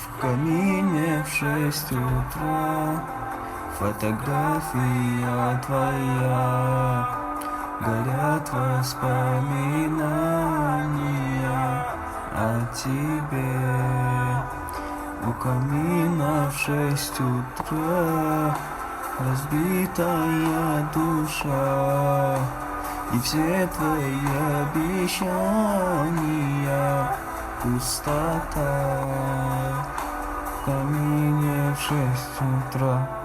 В камине в 6 утра фотография твоя, горят воспоминания о тебе. У камина в 6 утра разбитая душа, и все твои обещания пустота. В камине в 6 утра.